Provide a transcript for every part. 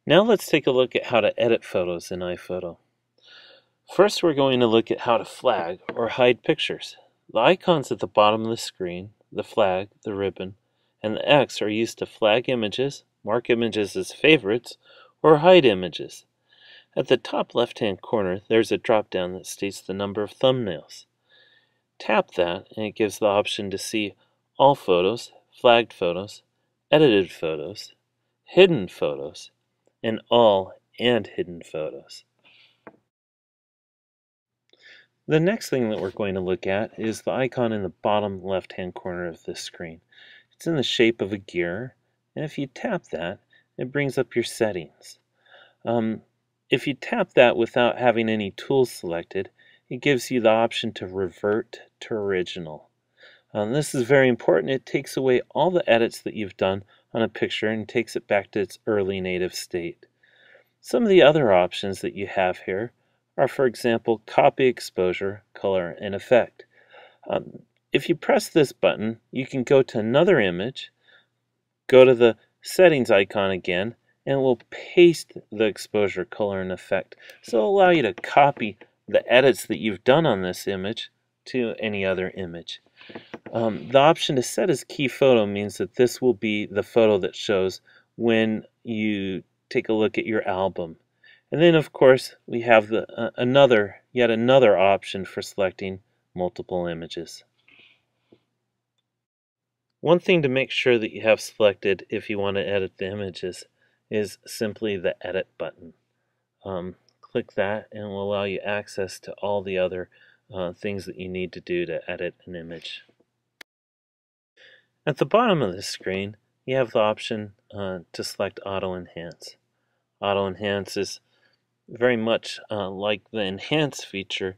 Now let's take a look at how to edit photos in iPhoto. First, we're going to look at how to flag or hide pictures. The icons at the bottom of the screen, the flag, the ribbon, and the X are used to flag images, mark images as favorites, or hide images. At the top left-hand corner, there's a drop-down that states the number of thumbnails. Tap that, and it gives the option to see all photos, flagged photos, edited photos, hidden photos, and all and hidden photos. The next thing that we're going to look at is the icon in the bottom left-hand corner of this screen. It's in the shape of a gear, and if you tap that, it brings up your settings. If you tap that without having any tools selected, it gives you the option to revert to original. This is very important. It takes away all the edits that you've done on a picture and takes it back to its early native state. Some of the other options that you have here are, for example, copy exposure, color, and effect. If you press this button, you can go to another image, go to the settings icon again, and it will paste the exposure, color, and effect. So it'll allow you to copy the edits that you've done on this image to any other image. The option to set as key photo means that this will be the photo that shows when you take a look at your album. And then, of course, we have yet another option for selecting multiple images. One thing to make sure that you have selected if you want to edit the images is simply the Edit button. Click that and it will allow you access to all the other things that you need to do to edit an image. At the bottom of the screen, you have the option to select Auto Enhance. Auto Enhance is very much like the Enhance feature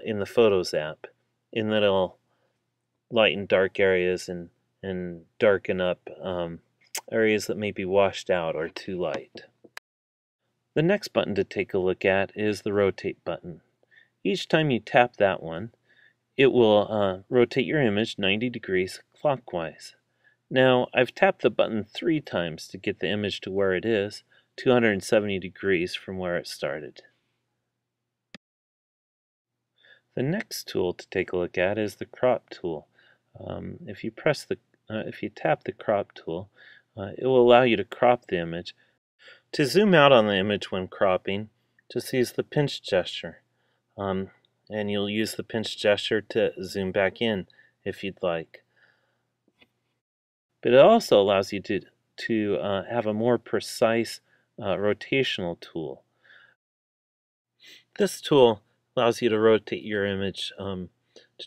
in the Photos app, in that it'll lighten dark areas and darken up areas that may be washed out or too light. The next button to take a look at is the Rotate button. Each time you tap that one, it will rotate your image 90 degrees clockwise. Now, I've tapped the button 3 times to get the image to where it is, 270 degrees from where it started. The next tool to take a look at is the Crop tool. If you tap the Crop tool, it will allow you to crop the image. To zoom out on the image when cropping, just use the pinch gesture. And you'll use the pinch gesture to zoom back in if you'd like. But it also allows you to have a more precise rotational tool. This tool allows you to rotate your image to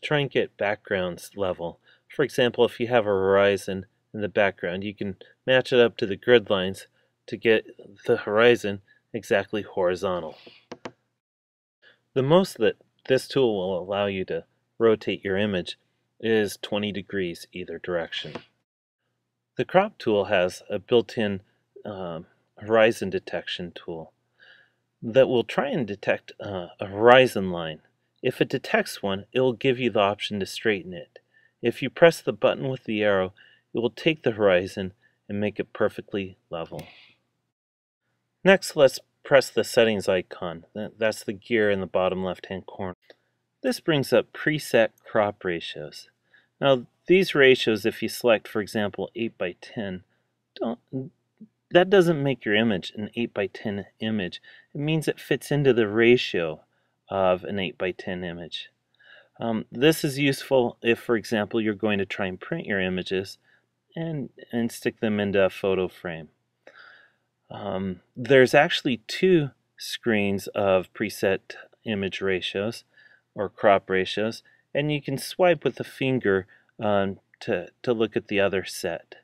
try and get backgrounds level. For example, if you have a horizon in the background, you can match it up to the grid lines to get the horizon exactly horizontal. The most that this tool will allow you to rotate your image is 20 degrees either direction. The Crop tool has a built-in horizon detection tool that will try and detect a horizon line. If it detects one, it will give you the option to straighten it. If you press the button with the arrow, it will take the horizon and make it perfectly level. Next, let's press the settings icon. That's the gear in the bottom left-hand corner. This brings up preset crop ratios. Now, these ratios, if you select, for example, 8:10, that doesn't make your image an 8:10 image. It means it fits into the ratio of an 8:10 image. This is useful if, for example, you're going to try and print your images and stick them into a photo frame. There's actually 2 screens of preset image ratios or crop ratios, and you can swipe with the finger to look at the other set.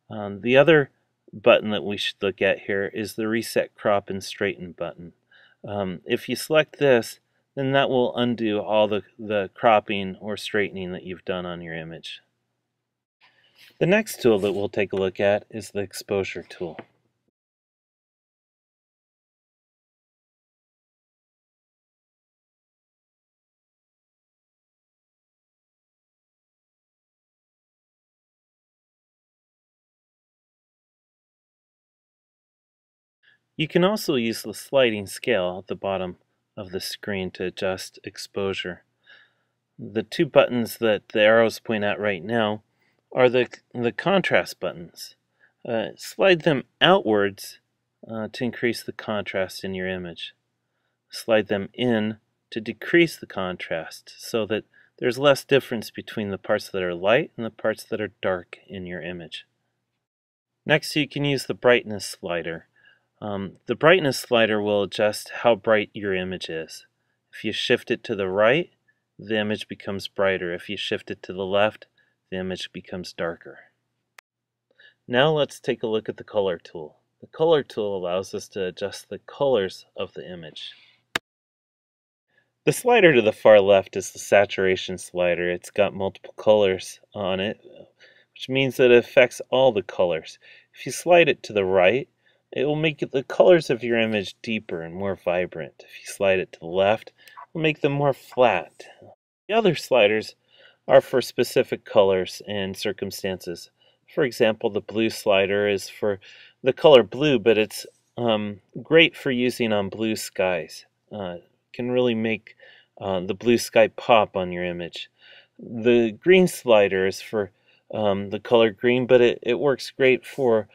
The other button that we should look at here is the Reset Crop and Straighten button. If you select this, then that will undo all the cropping or straightening that you've done on your image. The next tool that we'll take a look at is the Exposure tool. You can also use the sliding scale at the bottom of the screen to adjust exposure. The two buttons that the arrows point at right now are the contrast buttons. Slide them outwards to increase the contrast in your image. Slide them in to decrease the contrast so that there's less difference between the parts that are light and the parts that are dark in your image. Next, you can use the brightness slider. The brightness slider will adjust how bright your image is. If you shift it to the right, the image becomes brighter. If you shift it to the left, the image becomes darker. Now let's take a look at the color tool. The color tool allows us to adjust the colors of the image. The slider to the far left is the saturation slider. It's got multiple colors on it, which means that it affects all the colors. If you slide it to the right, it will make the colors of your image deeper and more vibrant. If you slide it to the left, it will make them more flat. The other sliders are for specific colors and circumstances. For example, the blue slider is for the color blue, but it's great for using on blue skies. Can really make the blue sky pop on your image. The green slider is for the color green, but it works great for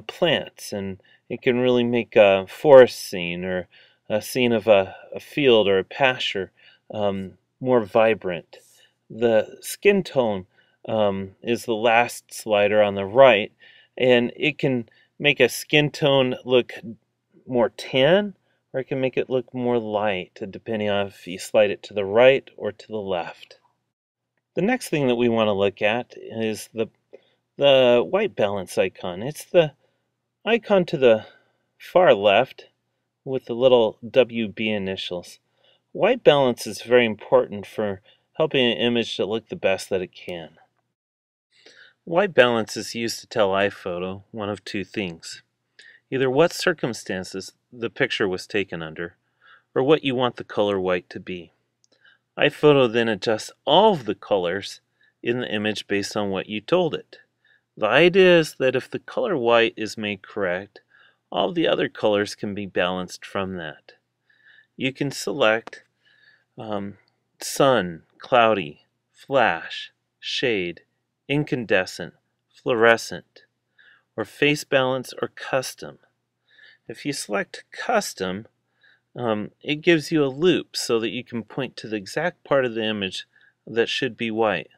plants, and it can really make a forest scene or a scene of a field or a pasture more vibrant. The skin tone is the last slider on the right, and it can make a skin tone look more tan, or it can make it look more light, depending on if you slide it to the right or to the left. The next thing that we want to look at is the white balance icon. It's the icon to the far left with the little WB initials. White balance is very important for helping an image to look the best that it can. White balance is used to tell iPhoto one of two things: either what circumstances the picture was taken under, or what you want the color white to be. iPhoto then adjusts all of the colors in the image based on what you told it. The idea is that if the color white is made correct, all the other colors can be balanced from that. You can select sun, cloudy, flash, shade, incandescent, fluorescent, or face balance or custom. If you select custom, it gives you a loop so that you can point to the exact part of the image that should be white.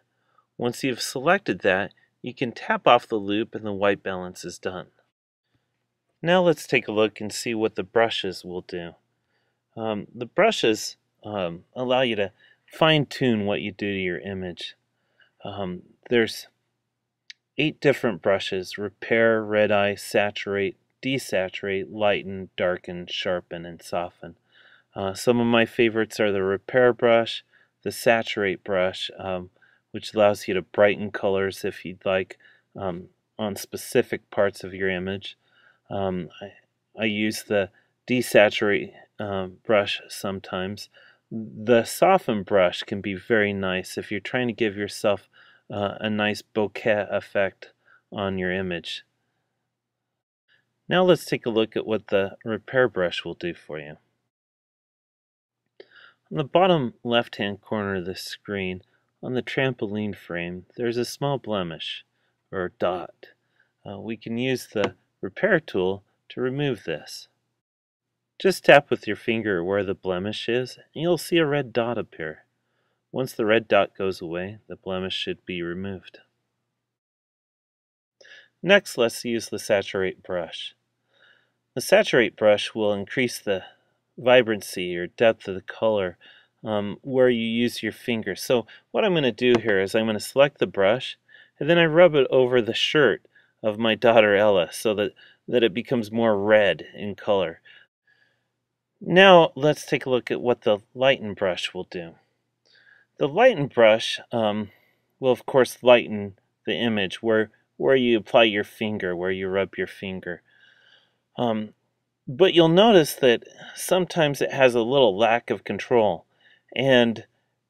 Once you've selected that, you can tap off the loop and the white balance is done. Now let's take a look and see what the brushes will do. The brushes allow you to fine-tune what you do to your image. There's 8 different brushes: repair, red eye, saturate, desaturate, lighten, darken, sharpen, and soften. Some of my favorites are the repair brush, the saturate brush, which allows you to brighten colors if you'd like on specific parts of your image. I use the desaturate brush sometimes. The soften brush can be very nice if you're trying to give yourself a nice bokeh effect on your image. Now let's take a look at what the repair brush will do for you. On the bottom left-hand corner of the screen, on the trampoline frame, there's a small blemish, or dot. We can use the repair tool to remove this. Just tap with your finger where the blemish is, and you'll see a red dot appear. Once the red dot goes away, the blemish should be removed. Next, let's use the saturate brush. The saturate brush will increase the vibrancy or depth of the color where you use your finger. So what I'm going to do here is I'm going to select the brush, and then I rub it over the shirt of my daughter Ella so that it becomes more red in color. Now let's take a look at what the lighten brush will do. The lighten brush will of course lighten the image where you apply your finger, where you rub your finger. But you'll notice that sometimes it has a little lack of control. And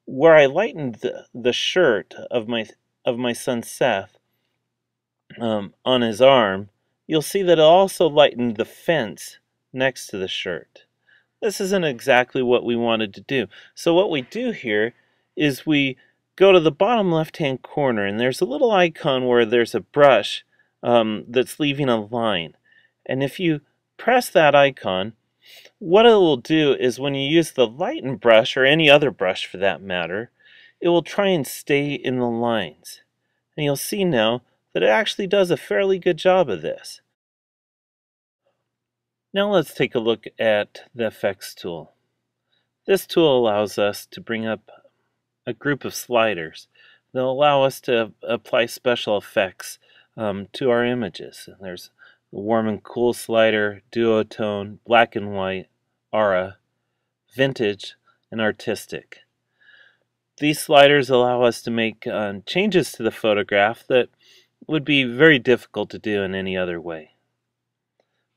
where I lightened the shirt of my son Seth on his arm, you'll see that it also lightened the fence next to the shirt. This isn't exactly what we wanted to do. So what we do here is we go to the bottom left-hand corner, and there's a little icon where there's a brush that's leaving a line. And if you press that icon, what it will do is when you use the lighten brush, or any other brush for that matter, it will try and stay in the lines. And you'll see now that it actually does a fairly good job of this. Now let's take a look at the effects tool. This tool allows us to bring up a group of sliders that allow us to apply special effects to our images. And there's the warm and cool slider, duotone, black and white, aura, vintage, and artistic. These sliders allow us to make changes to the photograph that would be very difficult to do in any other way.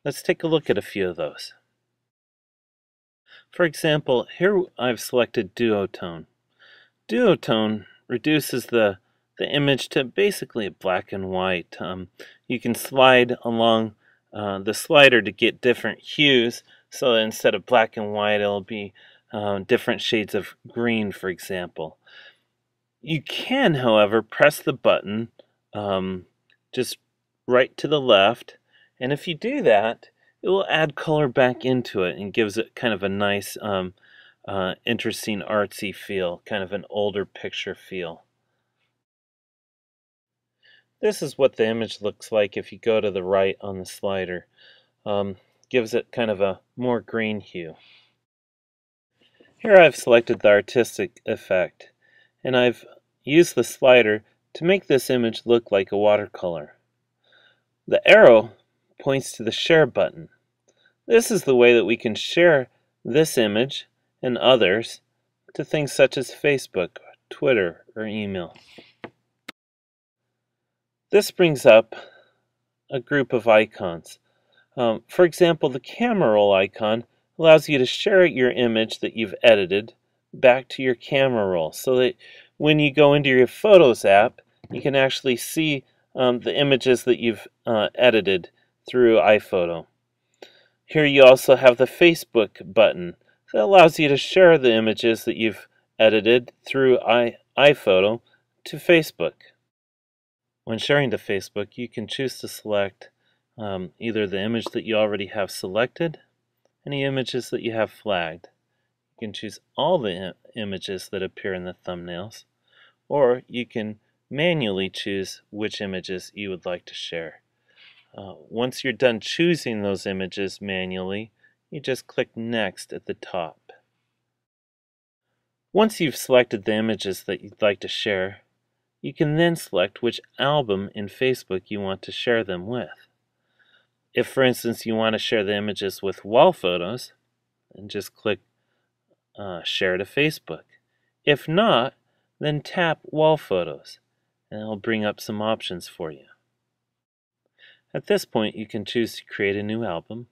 Let's take a look at a few of those. For example, here I've selected duotone. Duotone reduces the image to basically a black and white. You can slide along the slider to get different hues, so that instead of black and white it'll be different shades of green, for example. You can, however, press the button just right to the left, and if you do that, it will add color back into it and gives it kind of a nice, interesting, artsy feel, kind of an older picture feel. This is what the image looks like if you go to the right on the slider. Gives it kind of a more green hue. Here I've selected the artistic effect, and I've used the slider to make this image look like a watercolor. The arrow points to the share button. This is the way that we can share this image and others to things such as Facebook, Twitter, or email. This brings up a group of icons. For example, the camera roll icon allows you to share your image that you've edited back to your camera roll, so that when you go into your Photos app, you can actually see the images that you've edited through iPhoto. Here you also have the Facebook button that allows you to share the images that you've edited through iPhoto to Facebook. When sharing to Facebook, you can choose to select either the image that you already have selected, any images that you have flagged. You can choose all the images that appear in the thumbnails, or you can manually choose which images you would like to share. Once you're done choosing those images manually, you just click Next at the top. Once you've selected the images that you'd like to share, you can then select which album in Facebook you want to share them with. If, for instance, you want to share the images with wall photos, then just click Share to Facebook. If not, then tap Wall Photos, and it'll bring up some options for you. At this point, you can choose to create a new album,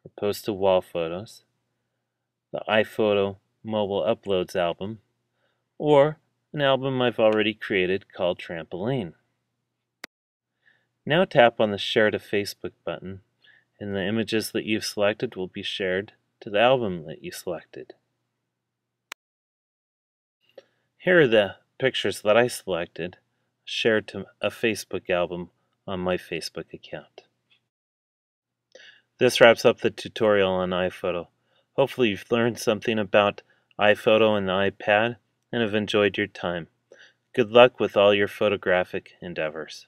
or post to Wall Photos, the iPhoto Mobile Uploads album, or an album I've already created called Trampoline. Now tap on the Share to Facebook button, and the images that you've selected will be shared to the album that you selected. Here are the pictures that I selected, shared to a Facebook album on my Facebook account. This wraps up the tutorial on iPhoto. Hopefully you've learned something about iPhoto and the iPad and have enjoyed your time. Good luck with all your photographic endeavors.